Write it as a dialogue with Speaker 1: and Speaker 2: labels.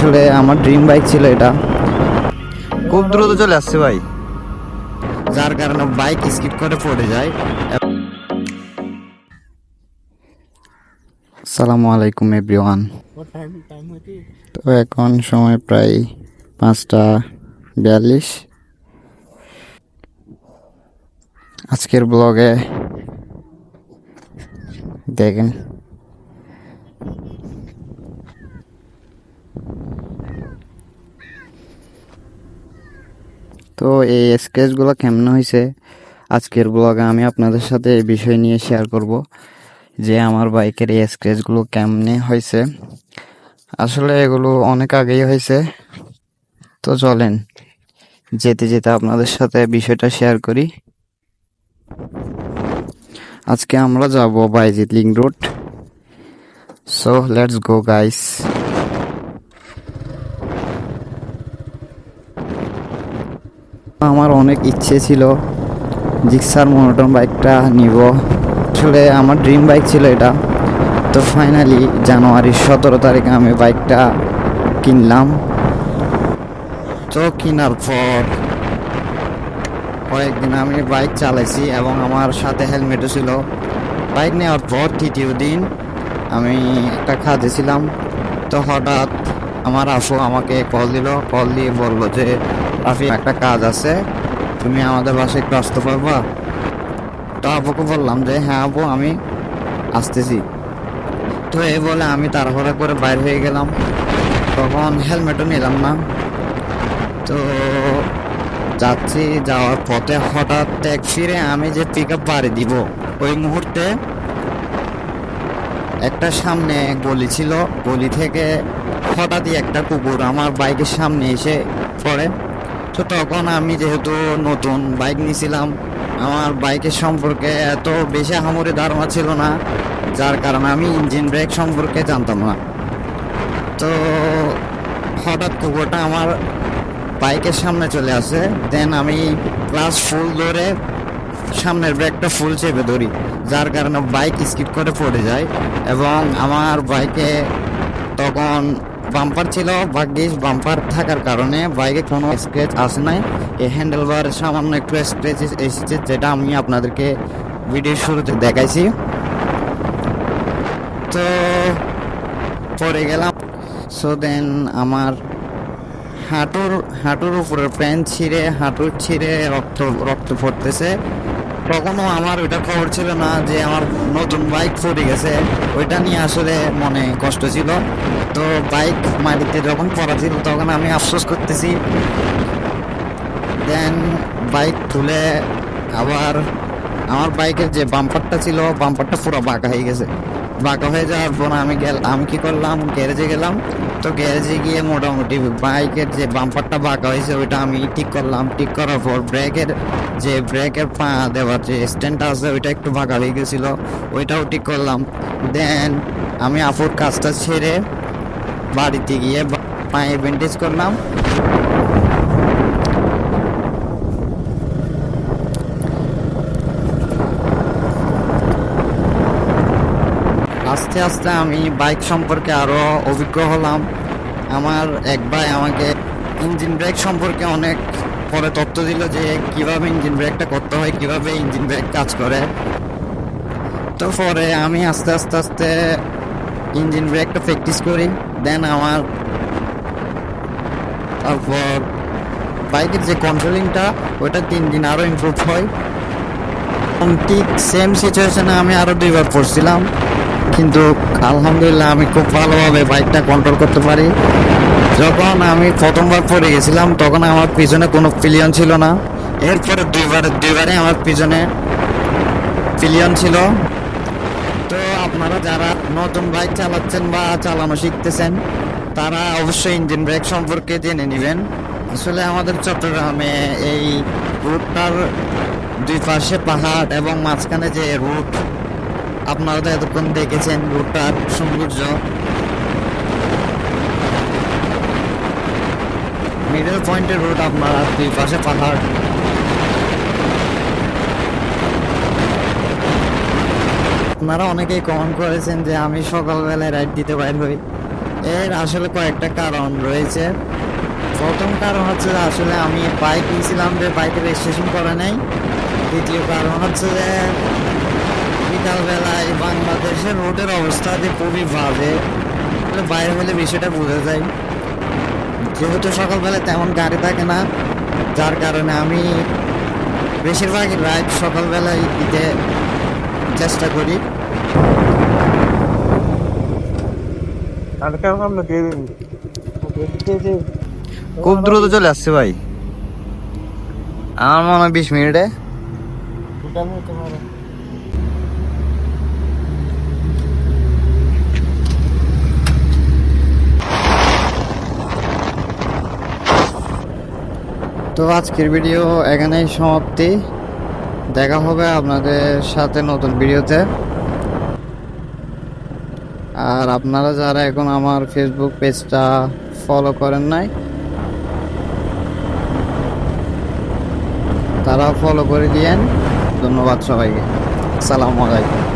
Speaker 1: আসলে আমার dream bike ছিল এটা, খুব দ্রুত চলে আসছে ভাই, যার কারণে বাইক স্কিড করে পড়ে যায়। আসসালামু আলাইকুম এভরিওয়ান। তো এখন সময় প্রায় 5:42। আজকের ব্লগে দেখেন তো এই স্কেচগুলো কেমন হয়েছে, আজকের ব্লগে আমি আপনাদের সাথে এই বিষয় নিয়ে শেয়ার করব যে আমার বাইকের এই স্ক্র্যাচগুলো কেমনে হয়েছে। আসলে এগুলো অনেক আগেই হয়েছে, তো চলেন যেতে যেতে আপনাদের সাথে বিষয়টা শেয়ার করি। আজকে আমরা যাব বাইজিৎ link road, so let's go guys. আমার অনেক ইচ্ছে ছিল জিক্সার মনোটন বাইকটা নিব, আসলে আমার ড্রিম বাইক ছিল এটা। তো ফাইনালি জানুয়ারির 17 তারিখে আমি বাইকটা কিনলাম। তো কেনার পর কয়েকদিন আমি বাইক চালাইছি এবং আমার সাথে হেলমেটও ছিল। বাইক নেওয়ার পর তৃতীয় দিন আমি একটা কাজে ছিলাম, তো হঠাৎ আমার আপু আমাকে কল দিল, কল দিয়ে বললো যে রাফি একটা কাজ আছে, তুমি আমাদের বাসায় একটু আসতে পারবা? তো আপুকে বললাম যে হ্যাঁ আপু আমি আসতেছি। তো এই বলে আমি তাড়াহুড়া করে বাইর হয়ে গেলাম, তখন হেলমেটও নিলাম না। তো যাচ্ছি, যাওয়ার পথে হঠাৎ এক ফিরে আমি যে পিক আপ বাড়ি দিব ওই মুহূর্তে একটা সামনে গলি ছিল, গলি থেকে হঠাৎই একটা কুকুর আমার বাইকের সামনে এসে পড়ে। তো তখন আমি যেহেতু নতুন বাইক নিয়েছিলাম, আমার বাইকের সম্পর্কে এত বেশি আহামরি ধারণা ছিল না, যার কারণে আমি ইঞ্জিন ব্রেক সম্পর্কে জানতাম না। তো হঠাৎ কুকুরটা আমার বাইকের সামনে চলে আসে, দেন আমি ক্লাস ফুল ধরে সামনের ব্রেকটা ফুল চেপে ধরি, যার কারণে বাইক স্কিড করে পড়ে যায়। এবং আমার বাইকে তখন বাম্পার ছিল, ভাগ্যিস বাম্পার থাকার কারণে বাইকে কোনো স্ক্র্যাচ আসে নাই। এই হ্যান্ডেলবার সামান্য একটু স্ক্র্যাচ এসেছে, যেটা আমি আপনাদেরকে ভিডিওর শুরুতে দেখাইছি। তো পড়ে গেলাম। সো দেন আমার হাঁটুর উপরের প্যান্ট ছিঁড়ে, হাঁটুর ছিঁড়ে রক্ত রক্ত পড়তেছে। তখনও আমার ওইটা খবর ছিল না যে আমার নতুন বাইক পড়ে গেছে, ওইটা নিয়ে আসলে মনে কষ্ট ছিল। তো বাইক মাটিতে যখন পড়া ছিল তখন আমি আফসোস করতেছি। দেন বাইক তুলে আবার আমার বাইকের যে বাম্পারটা ছিল, বাম্পারটা পুরো বাঁকা হয়ে গেছে। বাঁকা হয়ে যাওয়ার পর আমি কি করলাম, গ্যারেজে গেলাম। তো গ্যারেজে গিয়ে মোটামুটি বাইকের যে বাম্পারটা বাঁকা হয়েছে ওইটা আমি ঠিক করলাম। ঠিক করার পর ব্রেকের পা দেওয়ার যে স্ট্যান্ডটা আছে ওইটা একটু বাঁকা হয়ে গেছিলো, ওইটাও ঠিক করলাম। দেন আমি আপুর কাজটা ছেড়ে বাড়িতে গিয়ে পায়ে ব্যান্ডেজ করলাম। আস্তে আস্তে আমি বাইক সম্পর্কে আরো অভিজ্ঞ হলাম। আমার এক ভাই আমাকে ইঞ্জিন ব্রেক সম্পর্কে অনেক পরে তথ্য দিল যে কিভাবে ইঞ্জিন ব্রেকটা করতে হয়, কিভাবে ইঞ্জিন ব্রেক কাজ করে। তো পরে আমি আস্তে আস্তে আস্তে ইঞ্জিন ব্রেকটা প্র্যাকটিস করি। দেন আমার তারপর বাইকের যে কন্ট্রোলিংটা ওইটা দিন দিন আরো ইমপ্রুভ হয়। ঠিক সেম সিচুয়েশনে আমি আরো 2বার পড়ছিলাম, কিন্তু আলহামদুলিল্লাহ আমি খুব ভালোভাবে বাইকটা কন্ট্রোল করতে পারি। যখন আমি প্রথমবার পড়ে গেছিলাম তখন আমার পিছনে কোনো পিলিয়ন ছিল না, এরপরে দুইবারে আমার পিছনে পিলিয়ন ছিল। তো আপনারা যারা নতুন বাইক চালাচ্ছেন বা চালানো শিখতেছেন তারা অবশ্যই ইঞ্জিন ব্রেক সম্পর্কে জেনে নেবেন। আসলে আমাদের চট্টগ্রামে এই রুটটার দুই পাশে পাহাড় এবং মাঝখানে যে রুট, আপনারা তো এতক্ষণ দেখেছেন রুটটার সৌন্দর্য। মিডল পয়েন্টের রুট, আপনারা দুই পাশে পাহাড়। আপনারা অনেকেই কমেন্ট করেছেন যে আমি সকালবেলায় রাইড দিতে বাইর হই, এর আসলে কয়েকটা কারণ রয়েছে। প্রথম কারণ হচ্ছে যে আসলে আমি বাইক নিয়েছিলাম যে বাইকের রেজিস্ট্রেশন করা নেই। দ্বিতীয় কারণ হচ্ছে যে বিকালবেলায় বাংলাদেশের রোডের অবস্থা যে খুবই বাজে, বাইরে হলে বিষয়টা বোঝা যায়। যেহেতু সকালবেলায় তেমন গাড়ি থাকে না, যার কারণে আমি বেশিরভাগই রাইড সকালবেলায় দিতে চেষ্টা করি। খুব দ্রুত চলে আসছে ভাই, আমার মনে হয় 20 মিনিটে। তো আজকের ভিডিও এখানেই সমাপ্তি। দেখা হবে আপনাদের সাথে নতুন ভিডিওতে। আর আপনারা যারা এখন আমার ফেসবুক পেজটা ফলো করেন নাই, তারা ফলো করে দিয়েন। ধন্যবাদ সবাইকে। আসসালামু আলাইকুম।